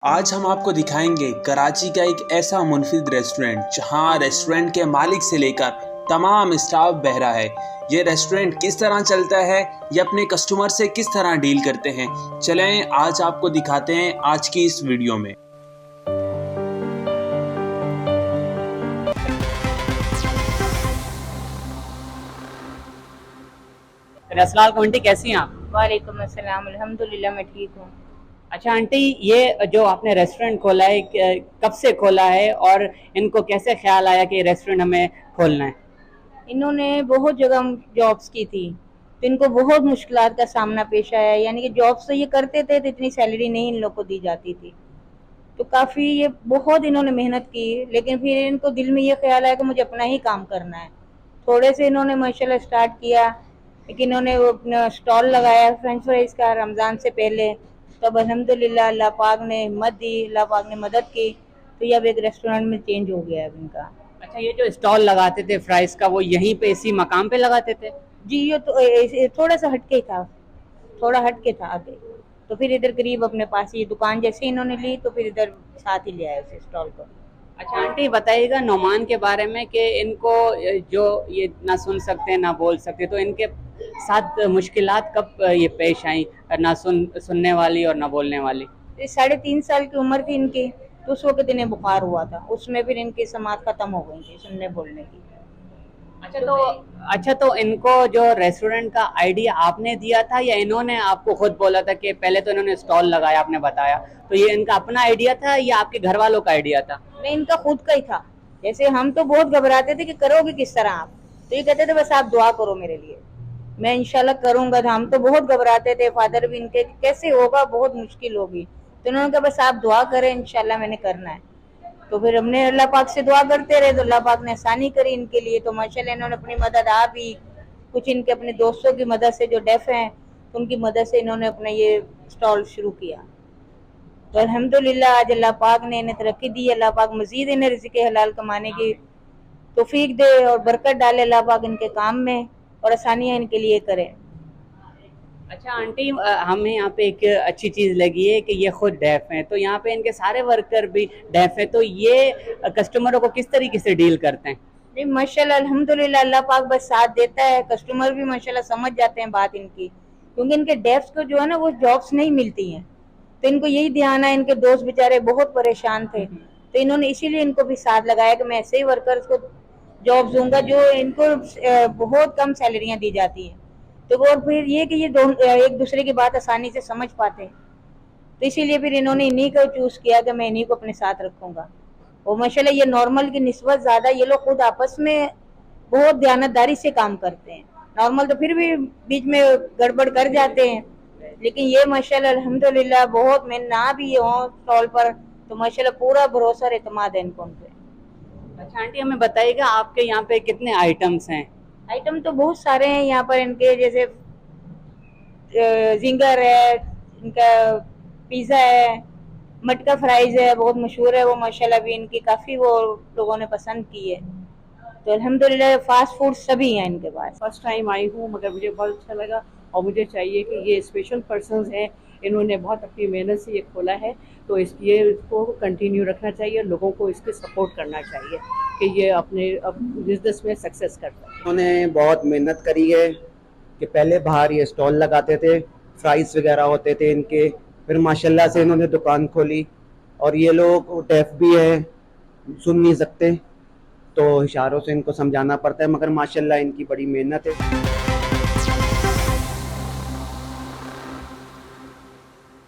आज हम आपको दिखाएंगे कराची का एक ऐसा मुनफिद रेस्टोरेंट जहां रेस्टोरेंट के मालिक से लेकर तमाम स्टाफ बहरा है। ये रेस्टोरेंट किस तरह चलता है, ये अपने कस्टमर से किस तरह डील करते हैं, चलें आज आपको दिखाते हैं आज की इस वीडियो में। अस्सलाम वालेकुम आंटी, कैसी हैं आप? वालेकुम अस्सलाम, अल्हम्दुलिल्लाह मैं ठीक हूँ। अच्छा आंटी, ये जो आपने रेस्टोरेंट खोला है कब से खोला है और इनको कैसे ख्याल आया कि रेस्टोरेंट हमें खोलना है? इन्होंने बहुत जगह जॉब्स की थी तो इनको बहुत मुश्किलात का सामना पेश आया, यानी कि जॉब्स तो ये करते थे तो इतनी सैलरी नहीं इन लोग को दी जाती थी, तो काफ़ी ये बहुत इन्होंने मेहनत की। लेकिन फिर इनको दिल में ये ख्याल आया कि मुझे अपना ही काम करना है। थोड़े से इन्होंने माशाल्लाह स्टार्ट किया, लेकिन इन्होंने वो अपना स्टॉल लगाया फ्रेंच फ्राइज़ का रमज़ान से पहले। तब अल्हम्दुलिल्लाह अल्लाह पाक ने हिम्मत दी, अल्लाह पाक ने मदद की, तो ये अब एक रेस्टोरेंट में चेंज हो गया है अब इनका। अच्छा, ये जो स्टॉल लगाते थे फ्राइज का, वो यहीं पे इसी मकाम पे लगाते थे? जी, ये तो थोड़ा सा हटके ही था, थोड़ा हटके था आगे, तो फिर इधर करीब अपने पास ये दुकान जैसे इन्होंने ली तो फिर इधर साथ ही ले आए उस स्टॉल को। अच्छा आंटी, बताइएगा नोमान के बारे में कि इनको जो ये ना सुन सकते ना बोल सकते, तो इनके साथ मुश्किलात कब ये पेश आई, ना सुनने वाली और ना बोलने वाली? 3.5 साल की उम्र थी इनकी, तो उस वक्त इन्हें बुखार हुआ था, उसमें फिर इनकी समात खत्म हो गई थी सुनने बोलने की। अच्छा तो इनको जो रेस्टोरेंट का आइडिया आपने दिया था या इन्होंने आपको खुद बोला था? कि पहले तो इन्होंने स्टॉल लगाया, आपने बताया, तो ये इनका अपना आइडिया था या आपके घर वालों का आइडिया था? नहीं, इनका खुद का ही था। जैसे हम तो बहुत घबराते थे कि करोगे किस तरह आप, तो ये कहते थे बस आप दुआ करो मेरे लिए, मैं इंशाल्लाह करूंगा। हम तो बहुत घबराते थे, फादर भी इनके, कैसे होगा, बहुत मुश्किल होगी, तो इन्होंने कहा बस आप दुआ करें, इंशाल्लाह मैंने करना है। तो फिर हमने अल्लाह पाक से दुआ करते रहे तो अल्लाह पाक ने आसानी करी इनके लिए। तो माशाल्लाह इन्होंने अपनी मदद आप ही, कुछ इनके अपने दोस्तों की मदद से जो डेफ हैं तो उनकी मदद से इन्होंने अपना ये स्टॉल शुरू किया। तो अल्हम्दुलिल्लाह आज अल्लाह पाक ने इन्हें तरक्की दी। अल्लाह पाक मजीद इन्हें रिज़्क़ हलाल कमाने की तौफीक दे और बरकत डाले अल्लाह पाक इनके काम में, और आसानियाँ इनके लिए करे। अच्छा आंटी, हमें यहाँ पे एक अच्छी चीज़ लगी है कि ये खुद डेफ हैं, तो यहाँ पे इनके सारे वर्कर भी डेफ हैं, तो ये कस्टमरों को किस तरीके से डील करते हैं? नहीं माशाल्लाह अल्हम्दुलिल्लाह अल्लाह पाक बस साथ देता है, कस्टमर भी माशाल्लाह समझ जाते हैं बात इनकी, क्योंकि इनके डेफ्स को जो है ना वो जॉब्स नहीं मिलती हैं, तो इनको यही ध्यान है। इनके दोस्त बेचारे बहुत परेशान थे, तो इन्होंने इसीलिए इनको भी साथ लगाया कि मैं ऐसे ही वर्कर्स को जॉब दूंगा जो इनको बहुत कम सैलरियाँ दी जाती हैं, तो और फिर ये कि ये एक दूसरे की बात आसानी से समझ पाते हैं, तो इसीलिए फिर इन्होंने इन्हीं को चूज़ किया कि मैं इन्हीं को अपने साथ रखूंगा। और माशाल्लाह ये नॉर्मल की निस्बत ज़्यादा ये लोग खुद आपस में बहुत दयानतदारी से काम करते हैं। नॉर्मल तो फिर भी बीच में गड़बड़ कर जाते हैं, लेकिन ये माशाल्लाह अल्हम्दुलिल्लाह बहुत, मैं ना भी ये हों स्टॉल पर तो माशाल्लाह पूरा भरोसा और एतमाद है इनको उन पे। अच्छा आंटी, हमें बताइएगा आपके यहाँ पे कितने आइटम्स हैं? आइटम तो बहुत सारे हैं यहाँ पर इनके, जैसे जिंगर है, इनका पिज़्ज़ा है, मटका फ्राइज है, बहुत मशहूर है वो माशाल्लाह, भी इनकी काफ़ी वो लोगों ने पसंद की है। तो अल्हम्दुलिल्लाह फास्ट फूड सभी हैं इनके पास। फर्स्ट टाइम आई हूँ मगर मुझे बहुत अच्छा लगा, और मुझे चाहिए कि ये स्पेशल पर्सन्स हैं, इन्होंने बहुत अपनी मेहनत से ये खोला है, तो इसको कंटिन्यू रखना चाहिए, लोगों को इसके सपोर्ट करना चाहिए कि ये अपने बिजनेस में सक्सेस कर पाए। उन्होंने बहुत मेहनत करी है कि पहले बाहर ये स्टॉल लगाते थे, फ्राइज़ वगैरह होते थे इनके, फिर माशाल्लाह से इन्होंने दुकान खोली, और ये लोग डेफ भी हैं, सुन नहीं सकते, तो इशारों से इनको समझाना पड़ता है, मगर माशाल्लाह इनकी बड़ी मेहनत है।